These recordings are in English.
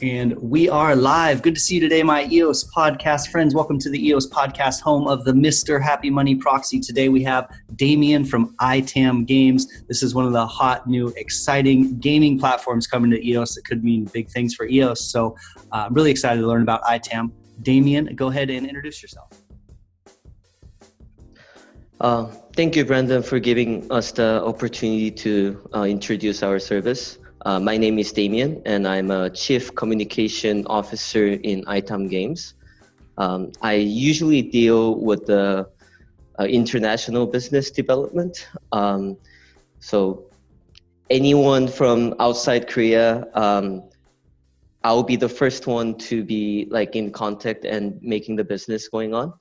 And we are live. Good to see you today, my EOS Podcast friends. Welcome to the EOS Podcast, home of the Mr. Happy Money Proxy. Today we have Damien from ITAM Games. This is one of the hot, new, exciting gaming platforms coming to EOS that could mean big things for EOS. So I'm really excited to learn about ITAM. Damien, go ahead and introduce yourself. Thank you, Brandon, for giving us the opportunity to introduce our service. My name is Damien, and I'm a Chief Communication Officer in ITAM Games. I usually deal with the international business development. So anyone from outside Korea, I'll be the first one to be in contact and making the business going on.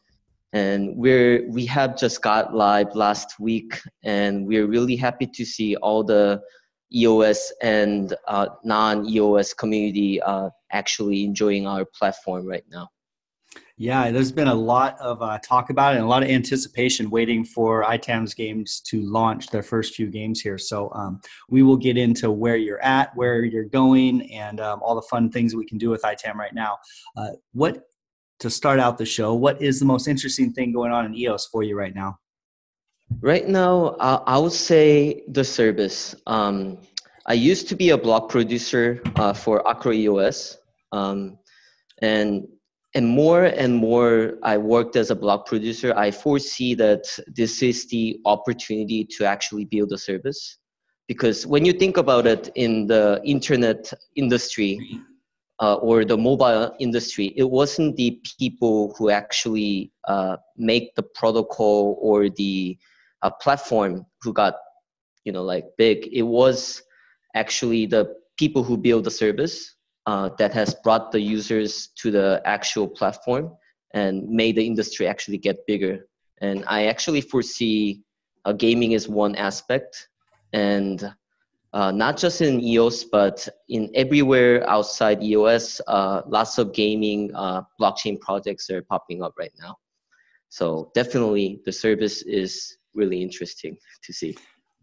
And we have just got live last week, and we're really happy to see all the EOS and non-EOS community actually enjoying our platform right now. Yeah, there's been a lot of talk about it and a lot of anticipation waiting for ITAM's Games to launch their first few games here. So we will get into where you're at, where you're going, and all the fun things we can do with ITAM right now. To start out the show, what is the most interesting thing going on in EOS for you right now? Right now, I would say the service. I used to be a block producer for Acro EOS, and more and more I worked as a block producer. I foresee that this is the opportunity to actually build a service, because when you think about it, in the internet industry or the mobile industry, it wasn't the people who actually make the protocol or the platform who got big. It was actually the people who build the service that has brought the users to the actual platform and made the industry actually get bigger. And I actually foresee gaming is one aspect, and not just in EOS, but in everywhere outside EOS, lots of gaming blockchain projects are popping up right now. So definitely the service is really interesting to see.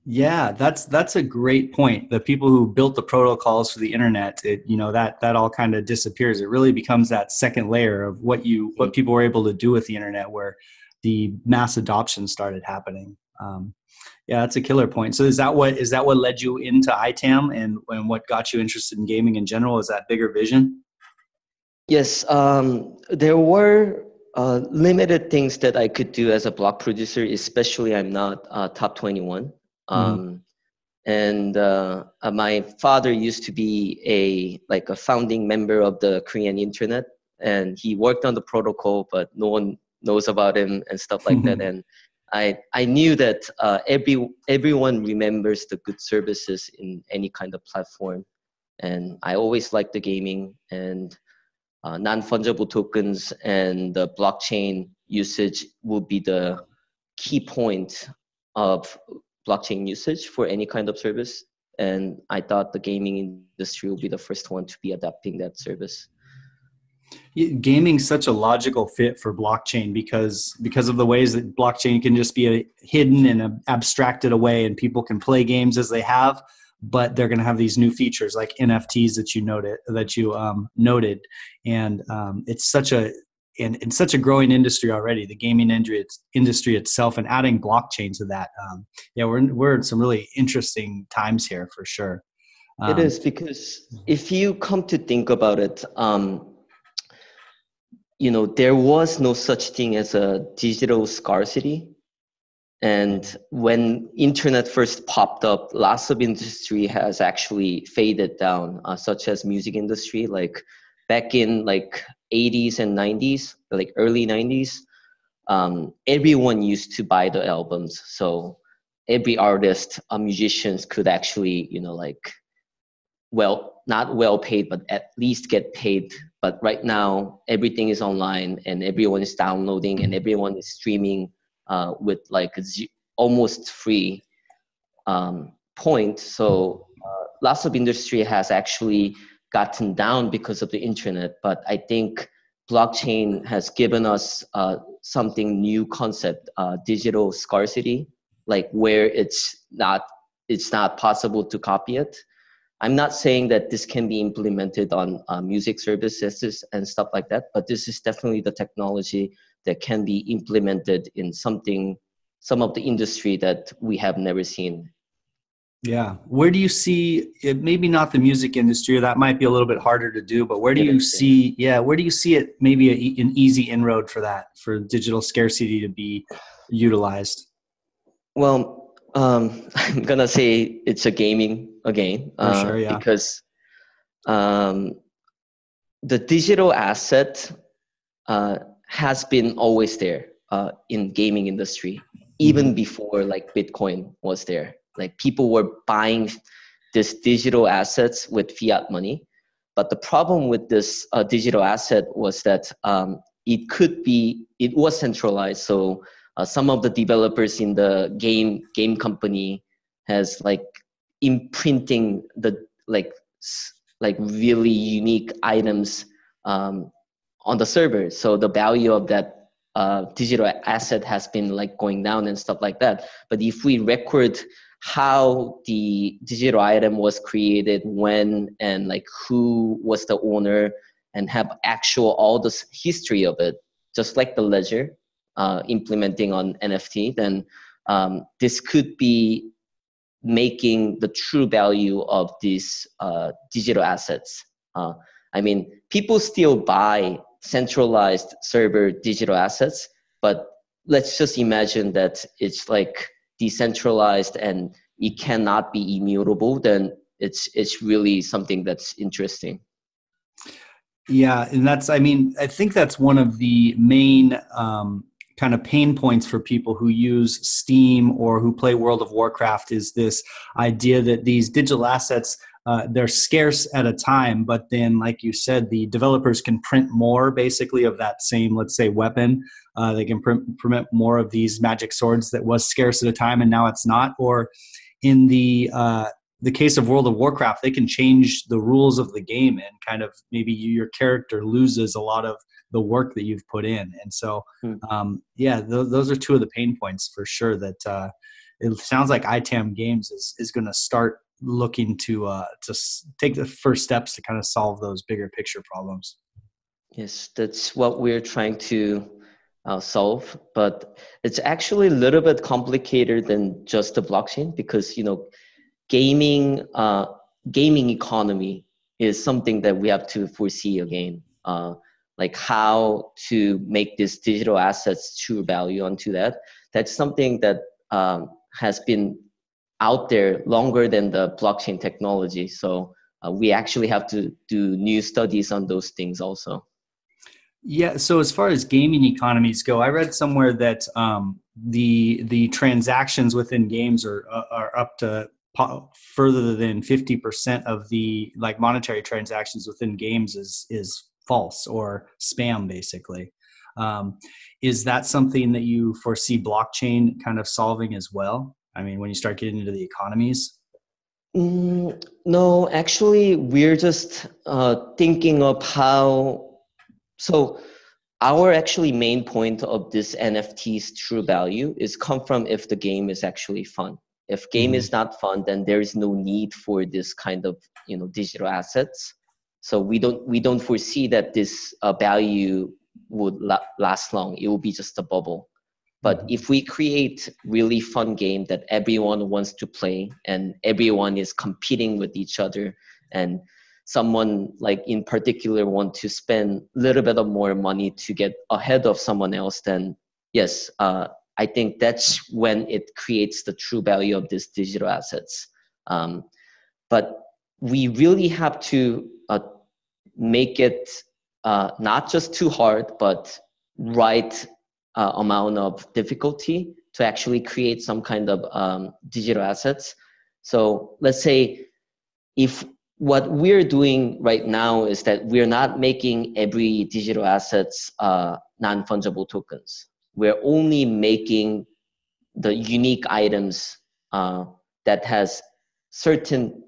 Yeah, that's a great point. The people who built the protocols for the internet, that all kind of disappears. It really becomes that second layer of what people were able to do with the internet, where the mass adoption started happening. Yeah, that's a killer point. So is that what led you into ITAM and what got you interested in gaming in general? Is that bigger vision? Yes, there were limited things that I could do as a block producer, especially I'm not top 21. And my father used to be a founding member of the Korean internet, and he worked on the protocol, but no one knows about him and stuff like that. And I knew that everyone remembers the good services in any kind of platform. And I always liked the gaming, and non-fungible tokens and the blockchain usage will be the key point of blockchain usage for any kind of service. And I thought the gaming industry will be the first one to be adopting that service. Gaming is such a logical fit for blockchain because of the ways that blockchain can just be hidden and abstracted away, and people can play games as they have, but they're going to have these new features like NFTs that you noted, and it's such a growing industry already, the gaming industry itself, and adding blockchain to that. We're in some really interesting times here for sure. It is, because if you come to think about it, there was no such thing as a digital scarcity. And when internet first popped up, lots of industry has actually faded down, such as music industry. Like back in 80s and 90s, early 90s, everyone used to buy the albums. So every artist, musicians could actually, not well paid, but at least get paid. But right now, everything is online, and everyone is downloading, and everyone is streaming with almost free point. So lots of industry has actually gotten down because of the internet. But I think blockchain has given us something new concept, digital scarcity, where it's not possible to copy it. I'm not saying that this can be implemented on music services and stuff like that, but this is definitely the technology that can be implemented in some of the industry that we have never seen. Yeah. Where do you see it? Maybe not the music industry, or that might be a little bit harder to do, but where do you see, where do you see it maybe an easy inroad for that, for digital scarcity to be utilized? Well, I'm going to say it's a gaming again, For sure, yeah. because the digital asset has been always there in gaming industry, even before like Bitcoin was there. Like people were buying this digital assets with fiat money. But the problem with this digital asset was that it was centralized. So some of the developers in the game company has like imprinting the like really unique items on the server. So the value of that digital asset has been like going down and stuff like that. But if we record how the digital item was created, when, and like who was the owner, and have actual all this history of it, just like the ledger implementing on NFT, then this could be making the true value of these digital assets. I mean, people still buy centralized server digital assets, but let's just imagine that it's like decentralized and it cannot be immutable. Then it's really something that's interesting. Yeah, and I think that's one of the main kind of pain points for people who use Steam or who play World of Warcraft, is this idea that these digital assets, they're scarce at a time, but then, like you said, the developers can print more basically of that same, let's say, weapon. They can print more of these magic swords that was scarce at a time and now it's not. Or in the case of World of Warcraft, they can change the rules of the game and kind of maybe your character loses a lot of the work that you've put in. And so, those are two of the pain points for sure that it sounds like ITAM Games is going to start looking to take the first steps to kind of solve those bigger picture problems. Yes, that's what we're trying to solve, but it's actually a little bit complicated than just the blockchain, because gaming economy is something that we have to foresee again, like how to make these digital assets true value onto that. That's something that has been out there longer than the blockchain technology. So we actually have to do new studies on those things also. Yeah. So as far as gaming economies go, I read somewhere that the transactions within games are up to further than 50% of the like monetary transactions within games is false or spam, basically. Is that something that you foresee blockchain kind of solving as well? I mean, when you start getting into the economies? No, actually, we're just thinking of how. So our actually main point of this NFT's true value is come from if the game is actually fun. If game is not fun, then there is no need for this kind of digital assets. So we don't foresee that this value would last long. It will be just a bubble. But if we create really fun game that everyone wants to play and everyone is competing with each other, and someone like in particular want to spend a little bit of more money to get ahead of someone else, then yes, I think that's when it creates the true value of these digital assets. But we really have to make it not just too hard, but right amount of difficulty to actually create some kind of digital assets. So let's say if what we're doing right now is that we're not making every digital assets non-fungible tokens. We're only making the unique items that has certain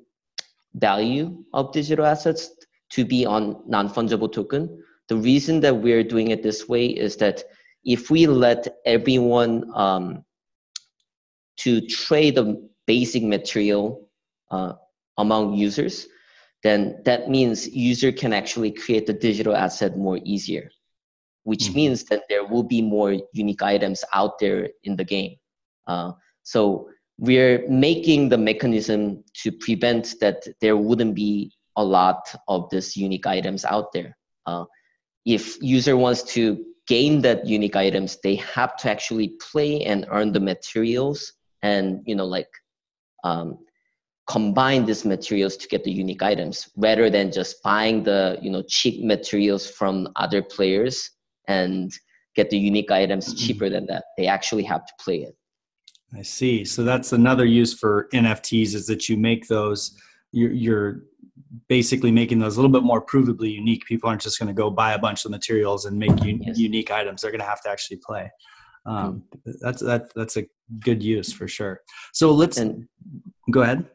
value of digital assets to be on non-fungible token. The reason that we're doing it this way is that if we let everyone to trade the basic material among users, then that means user can actually create the digital asset more easier, which means that there will be more unique items out there in the game. So we're making the mechanism to prevent that there wouldn't be a lot of these unique items out there. If user wants to gain that unique items, they have to actually play and earn the materials and, combine these materials to get the unique items rather than just buying the, cheap materials from other players and get the unique items cheaper than that. They actually have to play it. I see. So that's another use for NFTs, is that you make those, you're basically making those a little bit more provably unique. People aren't just going to go buy a bunch of materials and make unique items. They're going to have to actually play. That's a good use for sure. So go ahead.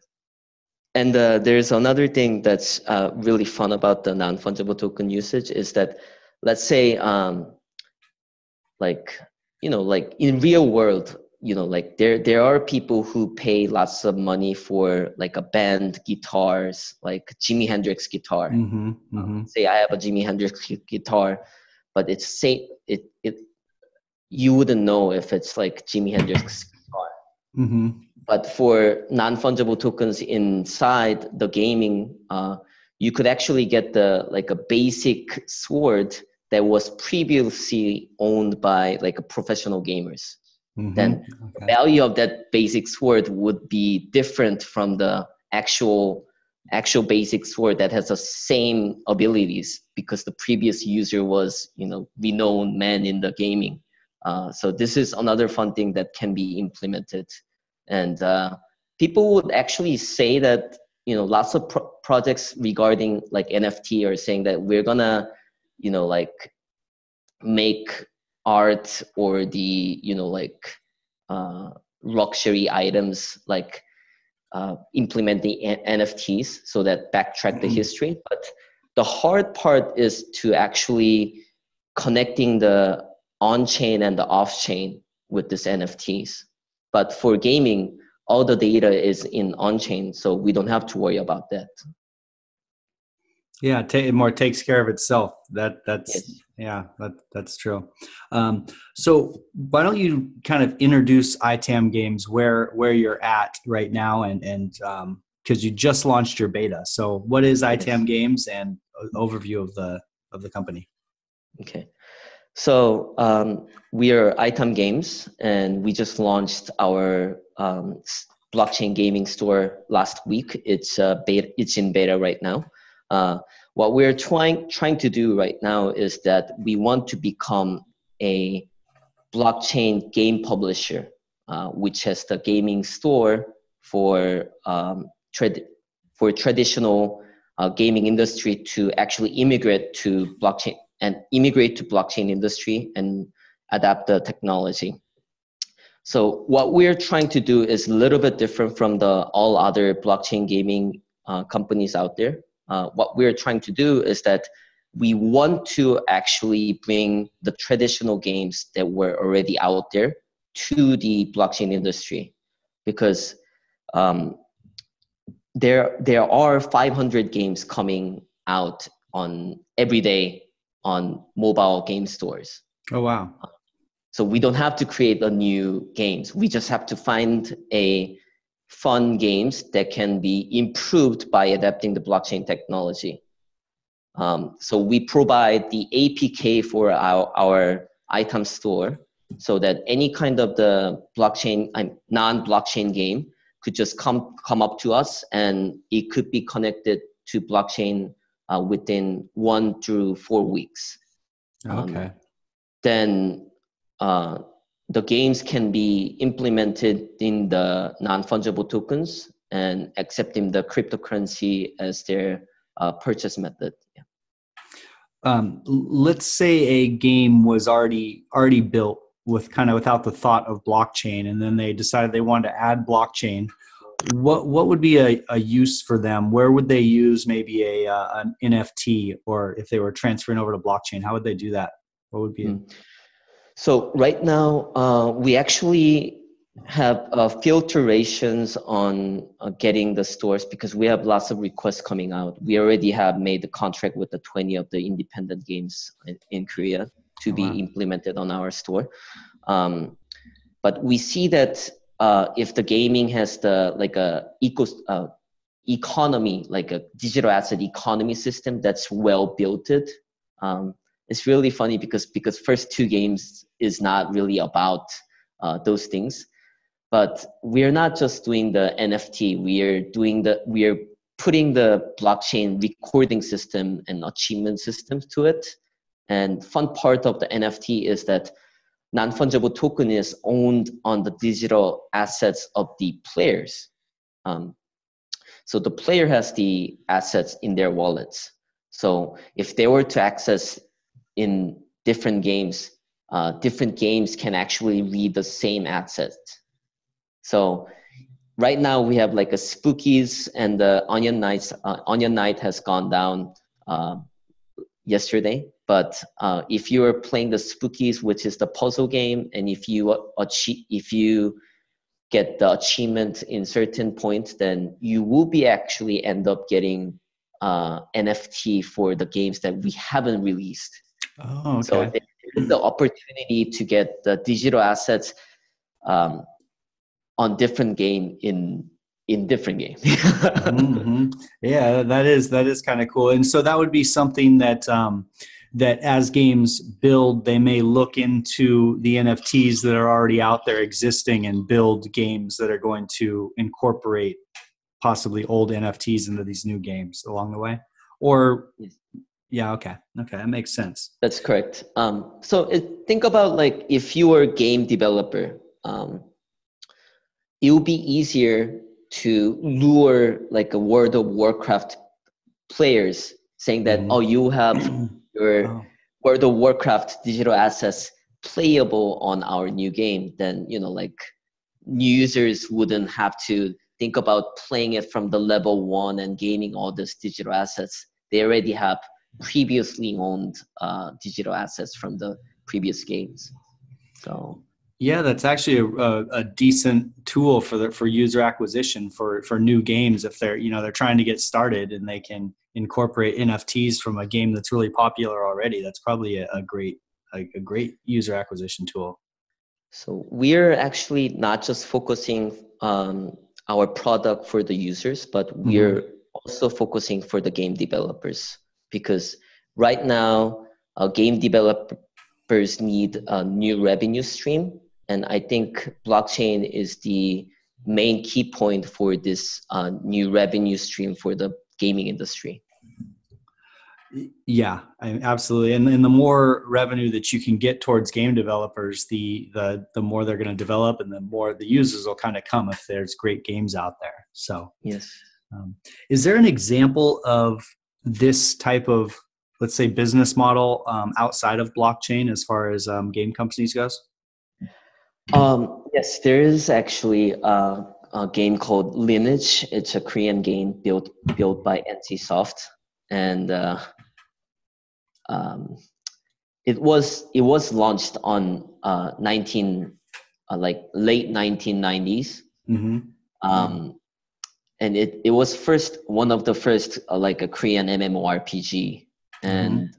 And there's another thing that's really fun about the non-fungible token usage is that, let's say, in real world, there are people who pay lots of money for like a band guitars, like Jimi Hendrix guitar. Say I have a Jimi Hendrix guitar, but you wouldn't know if it's like Jimi Hendrix guitar. But for non-fungible tokens inside the gaming, you could actually get a basic sword that was previously owned by professional gamers. Then the value of that basic sword would be different from the actual basic sword that has the same abilities because the previous user was, renowned man in the gaming. So this is another fun thing that can be implemented. And people would actually say that, lots of projects regarding like NFT are saying that we're gonna, make art or the, luxury items, implement the NFTs so that backtrack the history. But the hard part is to actually connecting the on-chain and the off-chain with this NFTs. But for gaming, all the data is in on-chain, so we don't have to worry about that. Yeah, it more takes care of itself. That's true. So why don't you kind of introduce ITAM Games, where you're at right now, and because you just launched your beta. So what is ITAM Games, and overview of the company? Okay. So we are ITAM Games, and we just launched our blockchain gaming store last week. It's in beta right now. What we're trying to do right now is that we want to become a blockchain game publisher, which has the gaming store for traditional gaming industry to actually immigrate to blockchain industry and adapt the technology. So what we're trying to do is a little bit different from all other blockchain gaming companies out there. What we're trying to do is that we want to actually bring the traditional games that were already out there to the blockchain industry, because there are 500 games coming out on every day on mobile game stores. Oh, wow. So we don't have to create a new games. We just have to find a fun games that can be improved by adapting the blockchain technology. So we provide the APK for our item store so that any kind of the non-blockchain game could just come up to us, and it could be connected to blockchain within 1 to 4 weeks. Okay. Then the games can be implemented in the non-fungible tokens and accepting the cryptocurrency as their purchase method. Yeah. Let's say a game was already built without the thought of blockchain, and then they decided they wanted to add blockchain. What would be a use for them? Where would they use maybe an NFT, or if they were transferring over to blockchain, how would they do that? What would be? So right now, we actually have filtrations on getting the stores, because we have lots of requests coming out. We already have made the contract with the 20 of the independent games in Korea to be implemented on our store. But we see that if the gaming has the like a economy, like a digital asset economy system that's well built, it's really funny because first two games is not really about those things. But we're not just doing the NFT. We are putting the blockchain recording system and achievement systems to it. And fun part of the NFT is that non-fungible token is owned on the digital assets of the players. So the player has the assets in their wallets. So if they were to access in different games can actually read the same asset. So right now we have like a Spookies and the Onion Knights. Onion Knight has gone down yesterday. But if you are playing the Spookies, which is the puzzle game, and if you get the achievement in certain points, then you will be actually end up getting NFT for the games that we haven't released. Oh, okay. So there is the opportunity to get the digital assets on different game in different game. Yeah, that is kind of cool. And so that would be something that that as games build, they may look into the NFTs that are already out there existing and build games that are going to incorporate possibly old NFTs into these new games along the way. Or yeah, okay, that makes sense. That's correct. So think about like if you were a game developer, it would be easier to lure like a World of Warcraft players, saying that you have your World of Warcraft digital assets playable on our new game. Then like new users wouldn't have to think about playing it from the level 1 and gaining all these digital assets. They already have previously owned digital assets from the previous games. So yeah, that's actually a decent tool for user acquisition for new games. If they're trying to get started and they can incorporate NFTs from a game that's really popular already, that's probably a great user acquisition tool. So we're actually not just focusing our product for the users, but we're also focusing for the game developers, because right now game developers need a new revenue stream. And I think blockchain is the main key point for this new revenue stream for the gaming industry. Yeah, absolutely. And the more revenue that you can get towards game developers, the more they're going to develop, and the more the users will kind of come if there's great games out there. So yes. Is there an example of this type of, let's say, business model outside of blockchain as far as game companies goes? Yes, there is actually a game called Lineage. It's a Korean game built by NCSoft, and it was launched on late 1990s. And it was one of the first like a Korean MMORPG, and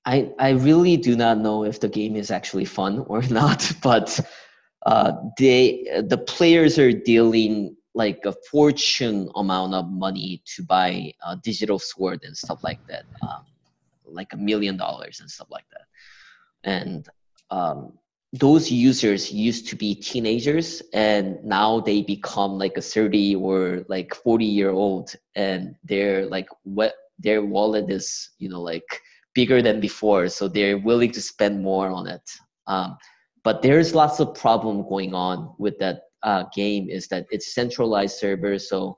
I really do not know if the game is actually fun or not, but the players are dealing like a fortune amount of money to buy a digital sword and stuff like that, like $1 million and stuff like that. And those users used to be teenagers, and now they become like a 30 or like 40-year-old, and they're like their wallet is like bigger than before, so they're willing to spend more on it. But there's lots of problem going on with that game, is that it's centralized server, so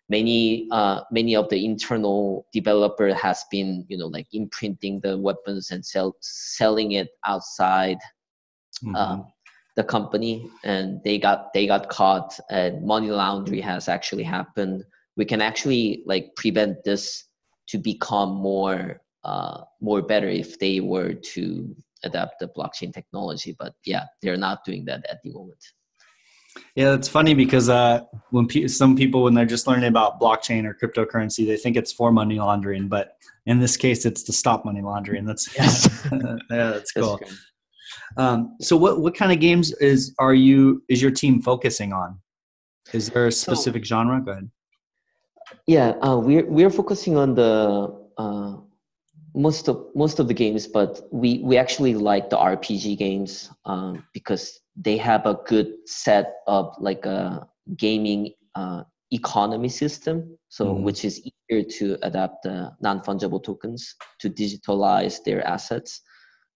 many of the internal developer has been like imprinting the weapons and selling it outside the company, and they got caught, and money laundering has actually happened. We can actually like prevent this to become more better if they were to adapt the blockchain technology. But yeah, they're not doing that at the moment. Yeah, it's funny because some people, when they're just learning about blockchain or cryptocurrency, they think it's for money laundering, but in this case, it's to stop money laundering. That's Yes. yeah, that's cool. That's so what kind of games is your team focusing on? Is there a specific genre? Go ahead. Yeah, we're focusing on the most of the games, but we actually like the RPG games because they have a good set of like a gaming economy system, so which is easier to adapt the non-fungible tokens to digitalize their assets.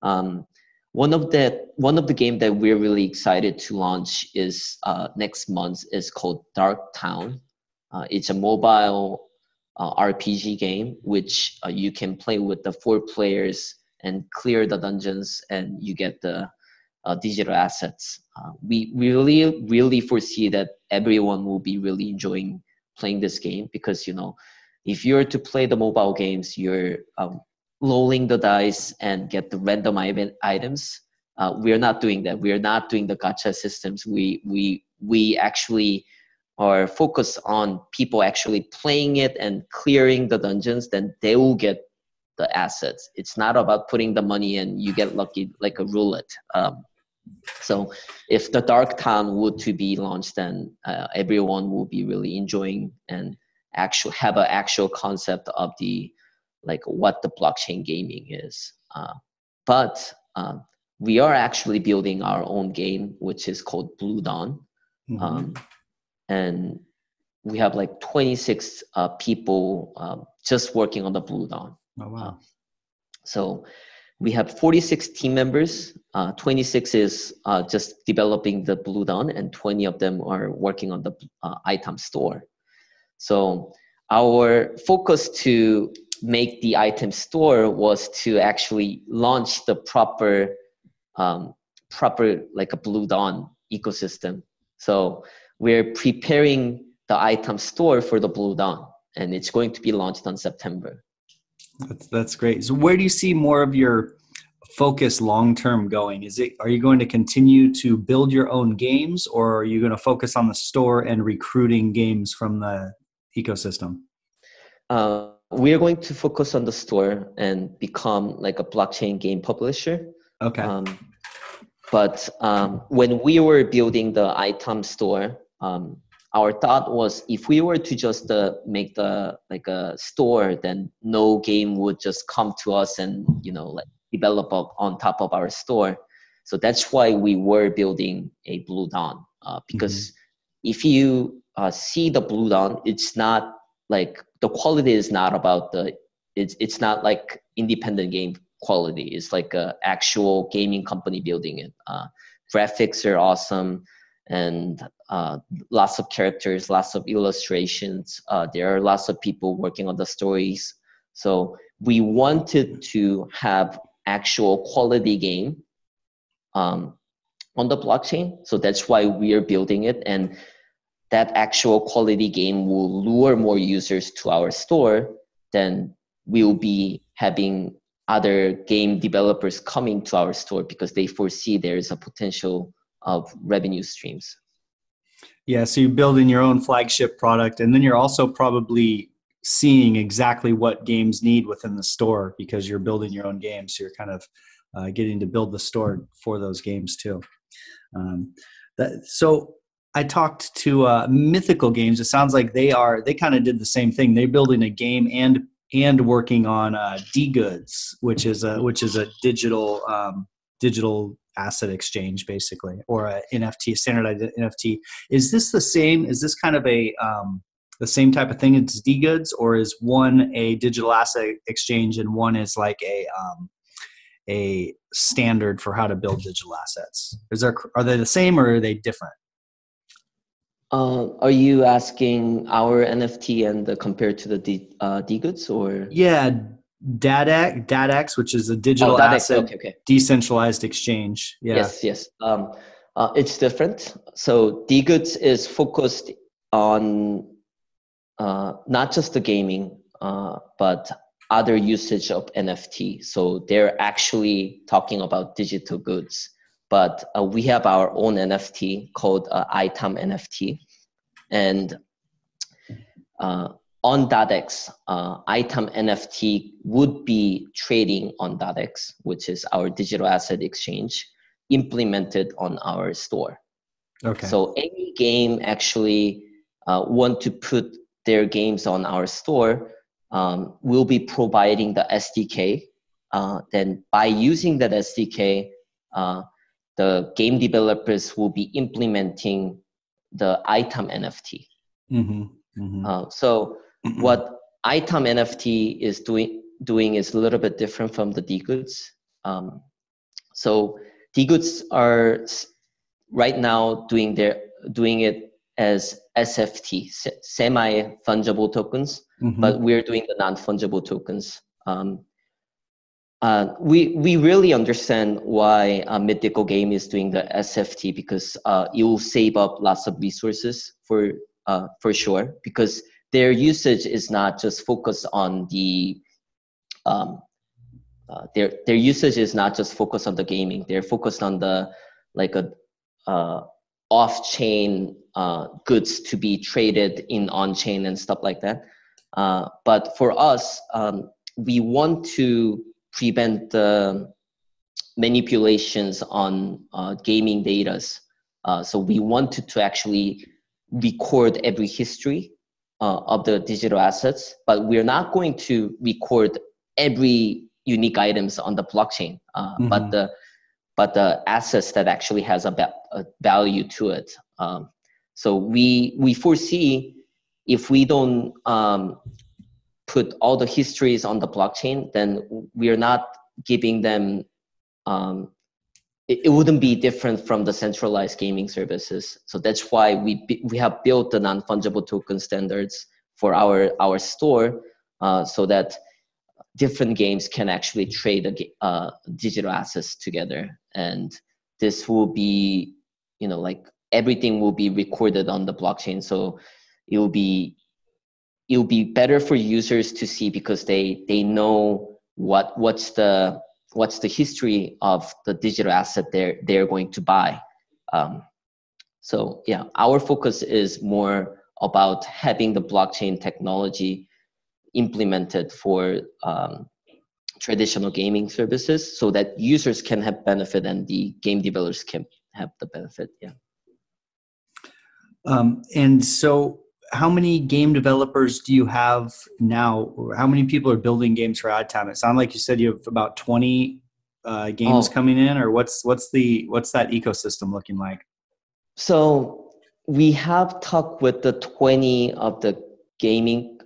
One of the game that we're really excited to launch is next month is called Dark Town. It's a mobile RPG game, which you can play with the 4 players and clear the dungeons, and you get the digital assets. We really foresee that everyone will be really enjoying playing this game because, if you're to play the mobile games, you're rolling the dice and get the random items. We're not doing that. We're not doing the gacha systems. We actually are focused on people actually playing it and clearing the dungeons, then they will get the assets. It's not about putting the money in, you get lucky like a roulette. So if the Dark Town were to be launched, then everyone will be really enjoying and have an actual concept of what the blockchain gaming is. But we are actually building our own game, which is called Blue Dawn. And we have 26 people just working on the Blue Dawn. Oh, wow. So we have 46 team members. 26 is just developing the Blue Dawn, and 20 of them are working on the item store. So our focus to make the item store was to actually launch the proper like a Blue Dawn ecosystem. So we're preparing the item store for the Blue Dawn, and it's going to be launched on September. That's great. So where do you see more of your focus long-term going? Are you going to continue to build your own games, or are you going to focus on the store and recruiting games from the ecosystem? We are going to focus on the store and become like a blockchain game publisher. Okay. But when we were building the item store, our thought was if we were to just make a store, then no game would just come to us and develop on top of our store. So that's why we were building a Blue Dawn, because if you see the Blue Dawn, it's not like the quality is not about it's not like independent game quality. It's like a actual gaming company building it. Graphics are awesome, and lots of characters, lots of illustrations. There are lots of people working on the stories. So we wanted to have actual quality game on the blockchain. So that's why we are building it. And that actual quality game will lure more users to our store. Then we'll be having other game developers coming to our store because they foresee there is a potential of revenue streams. Yeah, so you're building your own flagship product, and then you're also probably seeing exactly what games need within the store because you're building your own games. So you're kind of getting to build the store for those games too. So I talked to Mythical Games. It sounds like they kind of did the same thing. They're building a game and working on D-Goods, which is a digital asset exchange, basically, or a NFT, standardized NFT. Is this the same? Is this kind of the same type of thing as D-Goods, or is one a digital asset exchange and one is like a standard for how to build digital assets? Are they the same or are they different? Are you asking our NFT and compared to the D-Goods, or? Yeah, DADX, which is a digital asset decentralized exchange. Yeah. Yes. It's different. So D-Goods is focused on not just the gaming, but other usage of NFT. So they're actually talking about digital goods. But we have our own NFT called ITAM NFT. And on .x, ITAM NFT would be trading on .x, which is our digital asset exchange, implemented on our store. Okay. So any game actually want to put their games on our store, we'll be providing the SDK. Then by using that SDK, the game developers will be implementing the ITAM NFT. So what ITAM NFT is doing is a little bit different from the D-Goods. So D-Goods are right now doing it as SFT, semi-fungible tokens, but we're doing the non-fungible tokens. We really understand why Mythical Game is doing the SFT, because it will save up lots of resources for sure, because their usage is not just focused on the their usage is not just focused on the gaming. They're focused on the off-chain goods to be traded in on-chain and stuff like that. But for us, we want to prevent the manipulations on gaming data. So we wanted to actually record every history of the digital assets, but we're not going to record every unique items on the blockchain, but the assets that actually has a value to it. So we foresee, if we don't put all the histories on the blockchain, then we're not giving them, it wouldn't be different from the centralized gaming services. So that's why we have built the non-fungible token standards for our store, so that different games can actually trade digital assets together. And this will be, everything will be recorded on the blockchain. So it'll be better for users to see, because they know what's the history of the digital asset they're going to buy. So yeah, our focus is more about having the blockchain technology implemented for traditional gaming services, so that users can have benefit and the game developers can have the benefit. Yeah. And so how many game developers do you have now? Or how many people are building games for ITAM? It sounded like you said you have about 20 games coming in, or what's that ecosystem looking like? So we have talked with the 20 of the game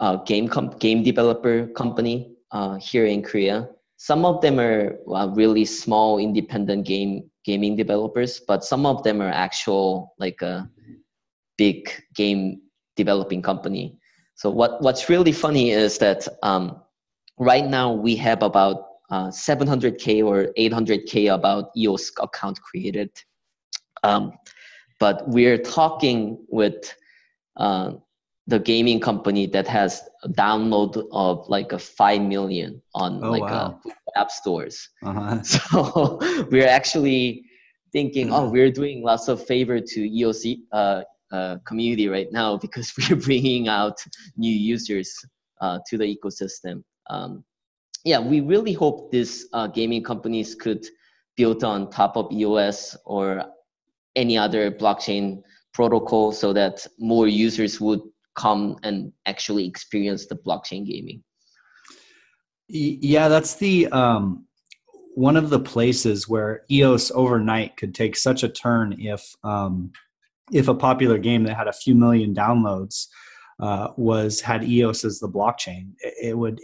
developer company here in Korea. Some of them are really small independent gaming developers, but some of them are actual a big game developing company. So what's really funny is that right now we have about 700K or 800K about EOS account created. But we're talking with the gaming company that has a download of 5 million on app stores. So we're actually thinking, we're doing lots of favor to EOS community right now, because we're bringing out new users to the ecosystem. Yeah, we really hope these gaming companies could build on top of EOS or any other blockchain protocol, so that more users would come and actually experience the blockchain gaming. Yeah, that's the one of the places where EOS overnight could take such a turn if a popular game that had a few million downloads had EOS as the blockchain. It would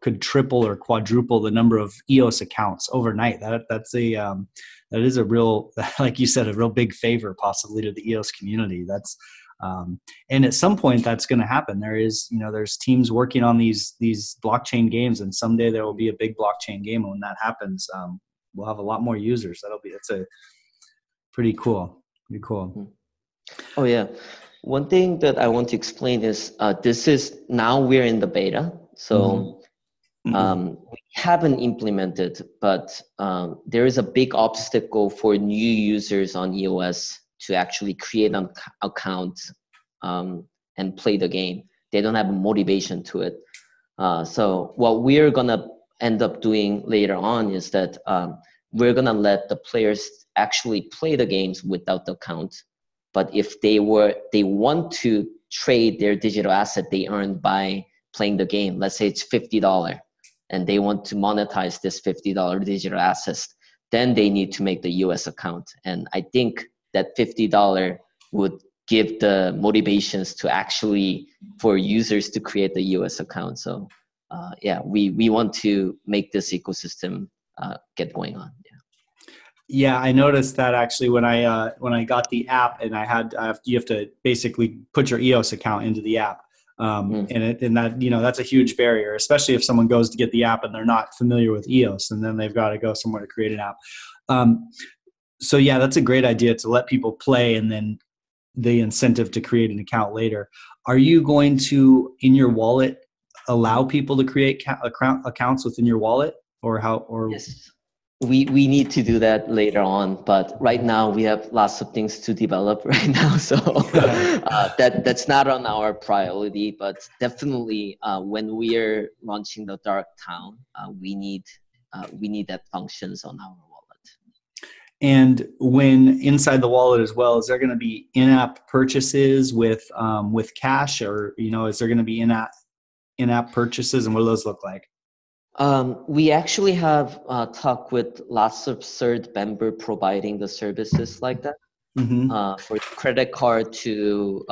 could triple or quadruple the number of EOS accounts overnight. That is a real, like you said, a real big favor possibly to the EOS community. That's and at some point that's going to happen. There's teams working on these blockchain games, and someday there will be a big blockchain game. And when that happens, we'll have a lot more users. That's a pretty cool. Pretty cool. Oh yeah. One thing that I want to explain is we're in the beta. So We haven't implemented, but there is a big obstacle for new users on EOS to actually create an account and play the game. They don't have a motivation to it. So what we're gonna end up doing later on is that we're gonna let the players actually play the games without the account. But if they want to trade their digital asset they earned by playing the game, let's say it's $50, and they want to monetize this $50 digital assets, then they need to make the EOS account. And I think that $50 would give the motivations to actually for users to create the EOS account. So yeah, we want to make this ecosystem get going on. Yeah, I noticed that actually when I got the app, and you have to basically put your EOS account into the app, and that, you know, that's a huge barrier, especially if someone goes to get the app and they're not familiar with EOS, and then they've got to go somewhere to create an app. So yeah, that's a great idea to let people play, and then the incentive to create an account later. Are you going to, in your wallet, allow people to create accounts within your wallet, or how? Or yes. We need to do that later on, but right now we have lots of things to develop right now, so that's not on our priority. But definitely, when we are launching the Dark Town, we need that functions on our wallet. And when inside the wallet as well, is there going to be in-app purchases with cash, or, you know, is there going to be in-app purchases, and what do those look like? We actually have talked with lots of third member providing the services like that, for credit card to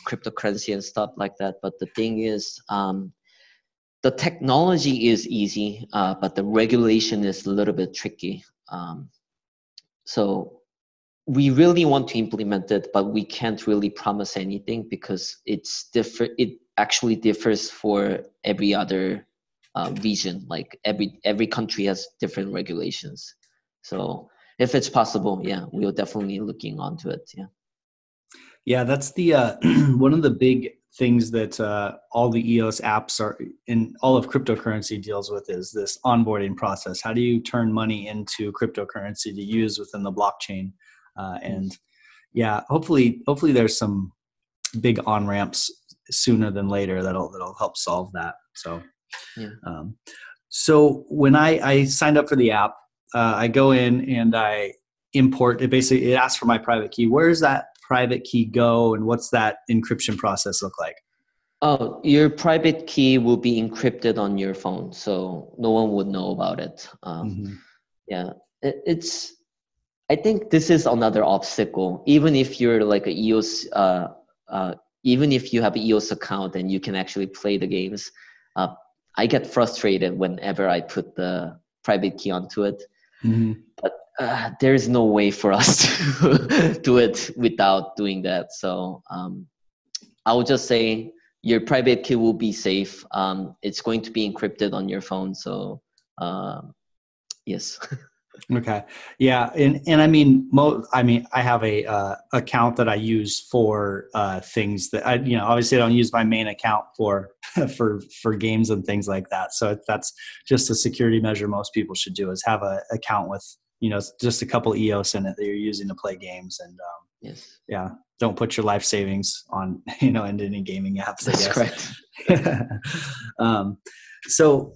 cryptocurrency and stuff like that. But the thing is, the technology is easy, but the regulation is a little bit tricky. So we really want to implement it, but we can't really promise anything because it's different. It actually differs for every other region. Like every country has different regulations. So if it's possible, yeah, we're definitely looking onto it. Yeah, that's the one of the big things that all the EOS apps are in, all of cryptocurrency deals with, is this onboarding process. How do you turn money into cryptocurrency to use within the blockchain? And yeah, hopefully there's some big on ramps sooner than later that'll help solve that. So. Yeah. So when I signed up for the app, I go in and I import it. Basically, it asks for my private key. Where does that private key go, and what's that encryption process look like? Oh, your private key will be encrypted on your phone, so no one would know about it. Yeah, it's. I think this is another obstacle. Even if you're like a EOS, even if you have an EOS account and you can actually play the games, I get frustrated whenever I put the private key onto it. But there's no way for us to do it without doing that. So I would just say your private key will be safe. It's going to be encrypted on your phone. So yes. Okay. Yeah. And I mean, I have a account that I use for things that obviously I don't use my main account for games and things like that. So that's just a security measure most people should do, is have an account with, just a couple EOS in it that you're using to play games. And yes. Yeah, don't put your life savings on, into any gaming apps. That's correct. So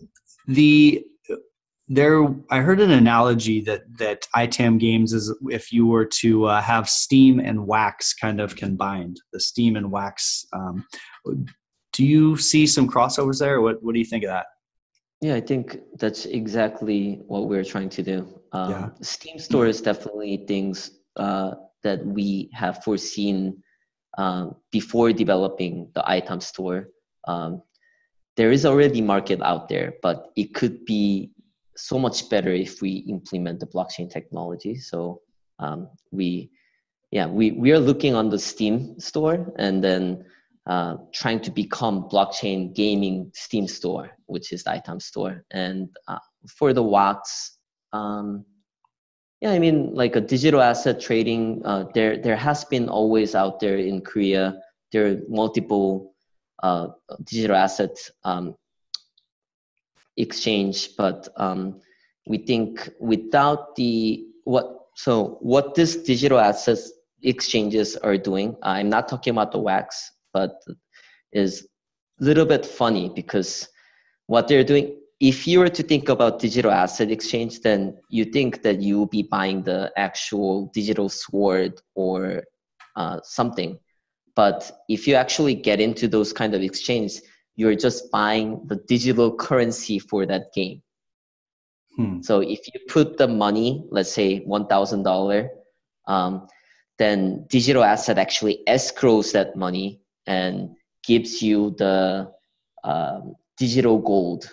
I heard an analogy that ITAM Games is if you were to have Steam and Wax kind of combined, the Steam and Wax. Do you see some crossovers there? What do you think of that? Yeah, I think that's exactly what we're trying to do. Steam Store is definitely things that we have foreseen before developing the ITAM Store. There is already market out there, but it could be so much better if we implement the blockchain technology. So we are looking on the Steam Store and then trying to become blockchain gaming Steam Store, which is the ITAM Store. And for the Wax, like a digital asset trading, there has been always out there in Korea. There are multiple digital asset exchange, but we think without what this digital assets exchanges are doing, I'm not talking about the wax, but is a little bit funny because what they're doing, if you were to think about digital asset exchange, then you think that you will be buying the actual digital sword or something. But if you actually get into those kind of exchange, you're just buying the digital currency for that game. So if you put the money, let's say $1,000, then digital asset actually escrows that money and gives you the digital gold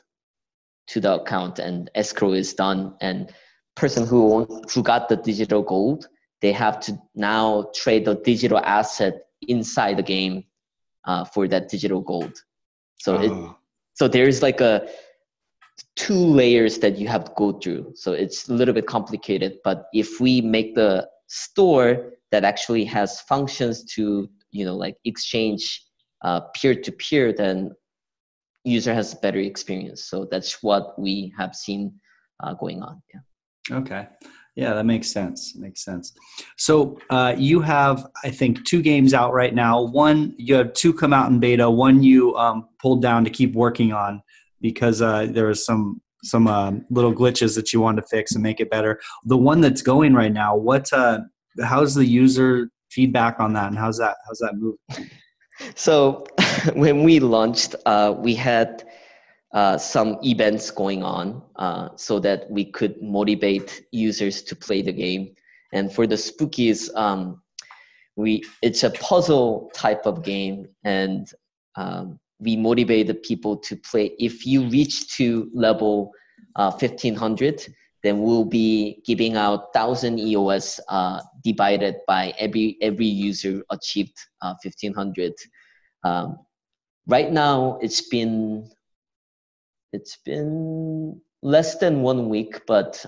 to the account, and escrow is done. And person who got the digital gold, they have to now trade the digital asset inside the game for that digital gold. So so there's like two layers that you have to go through. So it's a little bit complicated, but if we make the store that actually has functions to, like exchange peer-to-peer, then user has a better experience. So that's what we have seen going on. Yeah. Okay. Yeah, that makes sense. So you have, I think, 2 games out right now. One, you have 2 come out in beta. One you pulled down to keep working on because there was some little glitches that you wanted to fix and make it better. The one that's going right now, how's the user feedback on that, and how's that moving? So when we launched, we had some events going on so that we could motivate users to play the game. And for the Spookies, it's a puzzle type of game, and we motivated people to play. If you reach to level 1500, then we'll be giving out 1,000 EOS divided by every user achieved 1500. Right now, it's been less than 1 week, but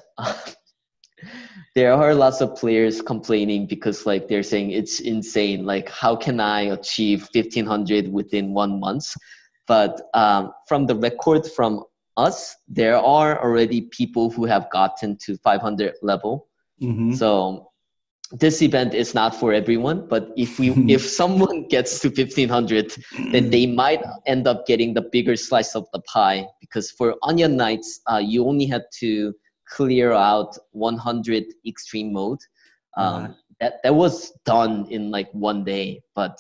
there are lots of players complaining because they're saying it's insane. How can I achieve 1500 within 1 month? But from the record from us, there are already people who have gotten to 500 level. Mm-hmm. So this event is not for everyone, but if someone gets to 1500, then they might end up getting the bigger slice of the pie, because for Onion Knights, you only had to clear out 100 extreme mode. That was done in 1 day, but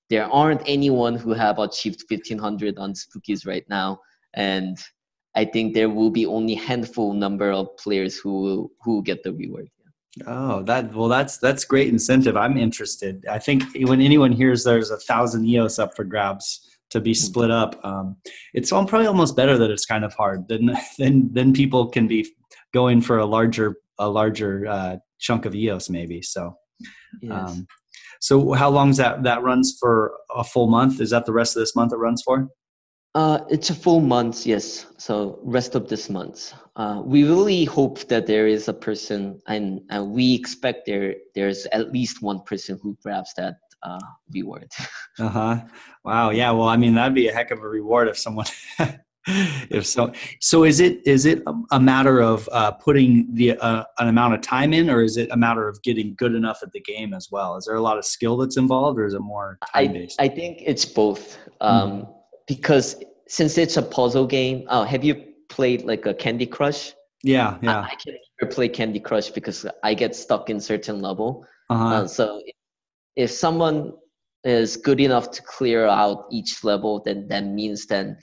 there aren't anyone who have achieved 1500 on Spookies right now, and I think there will be only handful number of players who get the reward. Oh, that's great incentive. I'm interested. I think when anyone hears there's 1,000 EOS up for grabs to be split up, it's probably almost better that it's kind of hard. Then people can be going for a larger chunk of EOS maybe. So, yes. So how long is that runs for? A full month? Is that the rest of this month it runs for? It's a full month, yes. So rest of this month. We really hope that there is a person, and we expect there's at least one person who grabs that reward. Wow. Yeah. Well, I mean, that'd be a heck of a reward if someone. If so. So is it a matter of putting an amount of time in, or is it a matter of getting good enough at the game as well? Is there a lot of skill that's involved, or is it more time based? I think it's both. Because since it's a puzzle game, have you played a Candy Crush? Yeah. I can never play Candy Crush because I get stuck in certain level. So if someone is good enough to clear out each level, then that means then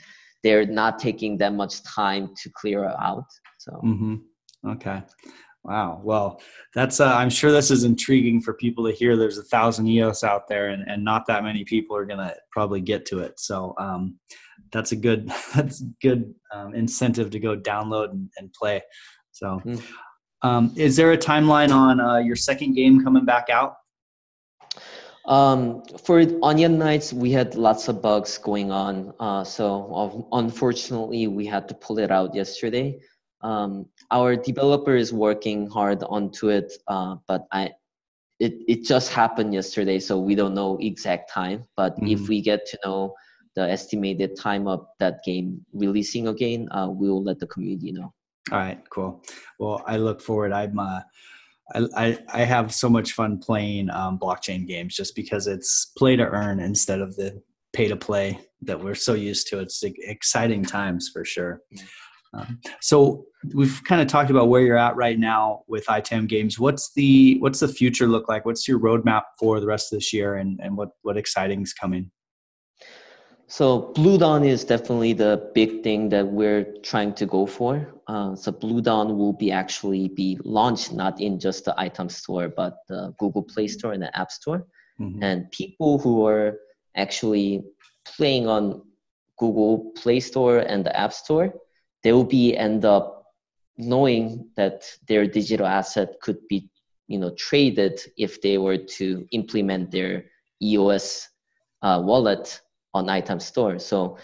they're not taking that much time to clear out. So. Okay. Wow. Well, that's I'm sure this is intriguing for people to hear. There's 1,000 EOS out there, and not that many people are going to probably get to it. So that's a good incentive to go download and play. So is there a timeline on your second game coming back out? For Onion Knights, we had lots of bugs going on. So unfortunately, we had to pull it out yesterday. Our developer is working hard onto it, but it just happened yesterday, so we don't know exact time. But if we get to know the estimated time of that game releasing again, we'll let the community know. All right, cool. Well, I look forward. I have so much fun playing blockchain games just because it's play to earn instead of the pay to play that we're so used to. It's exciting times for sure. So we've kind of talked about where you're at right now with ITAM Games. What's the future look like? What's your roadmap for the rest of this year, and what exciting is coming? So Blue Dawn is definitely the big thing that we're trying to go for. So Blue Dawn will be launched not in just the ITAM store, but the Google Play Store and the App Store. Mm-hmm. And people who are actually playing on Google Play Store and the App Store, they will end up knowing that their digital asset could be, traded if they were to implement their EOS wallet on ITAM Store. So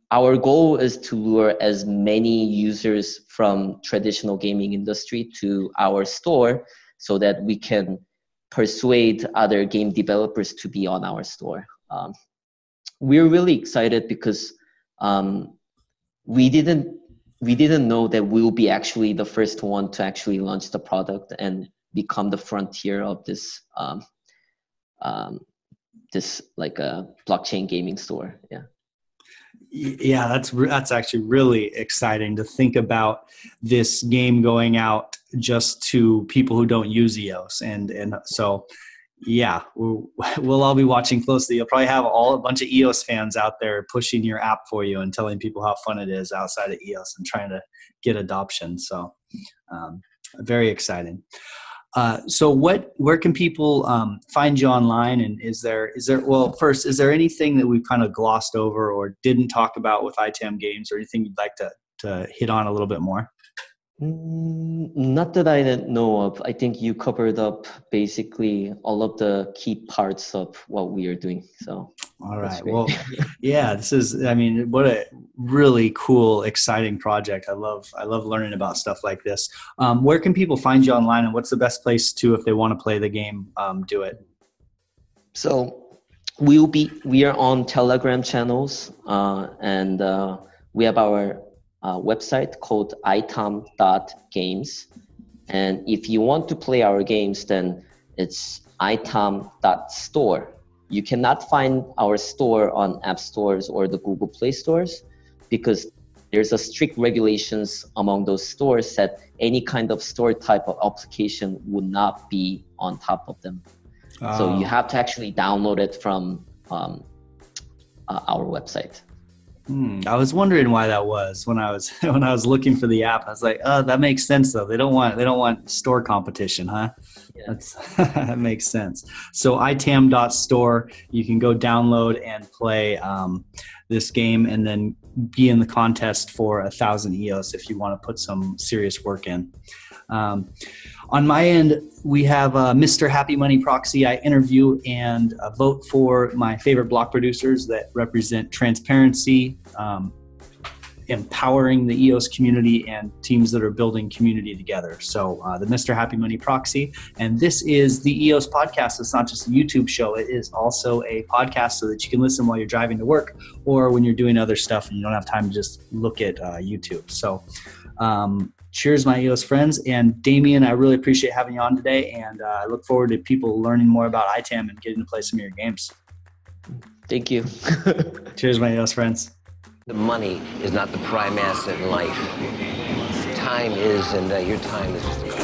our goal is to lure as many users from traditional gaming industry to our store so that we can persuade other game developers to be on our store. We're really excited because we didn't know that we'll be actually the first one to actually launch the product and become the frontier of this like a blockchain gaming store. Yeah, that's actually really exciting to think about this game going out just to people who don't use EOS, and so yeah, we'll all be watching closely. You'll probably have a bunch of EOS fans out there pushing your app for you and telling people how fun it is outside of EOS and trying to get adoption. So very exciting. So where can people find you online? And is there anything that we've kind of glossed over or didn't talk about with ITAM Games, or anything you'd like to hit on a little bit more? Not that I didn't know of. I think you covered up basically all of the key parts of what we are doing. So all right. Well, yeah, what a really cool, exciting project. I love learning about stuff like this. Where can people find you online, and what's the best place if they want to play the game, do it? So we are on Telegram channels, and we have our website called itam.games. And if you want to play our games, then it's itam.store. You cannot find our store on app stores or the Google Play stores because there's a strict regulations among those stores that any kind of store type of application would not be on top of them. So you have to actually download it from our website. I was wondering why that was when I was looking for the app. I was like, oh, that makes sense though. They don't want store competition, huh? Yeah. That makes sense. So itam.store, you can go download and play this game, and then be in the contest for 1,000 EOS if you want to put some serious work in. On my end, we have Mr. Happy Money Proxy. I interview and vote for my favorite block producers that represent transparency, empowering the EOS community, and teams that are building community together. So the Mr. Happy Money Proxy. And this is the EOS Podcast. It's not just a YouTube show. It is also a podcast so that you can listen while you're driving to work or when you're doing other stuff and you don't have time to just look at YouTube. So cheers, my EOS friends. And Damien, I really appreciate having you on today. And I look forward to people learning more about ITAM and getting to play some of your games. Thank you. Cheers, my EOS friends. The money is not the prime asset in life. Time is, and your time is just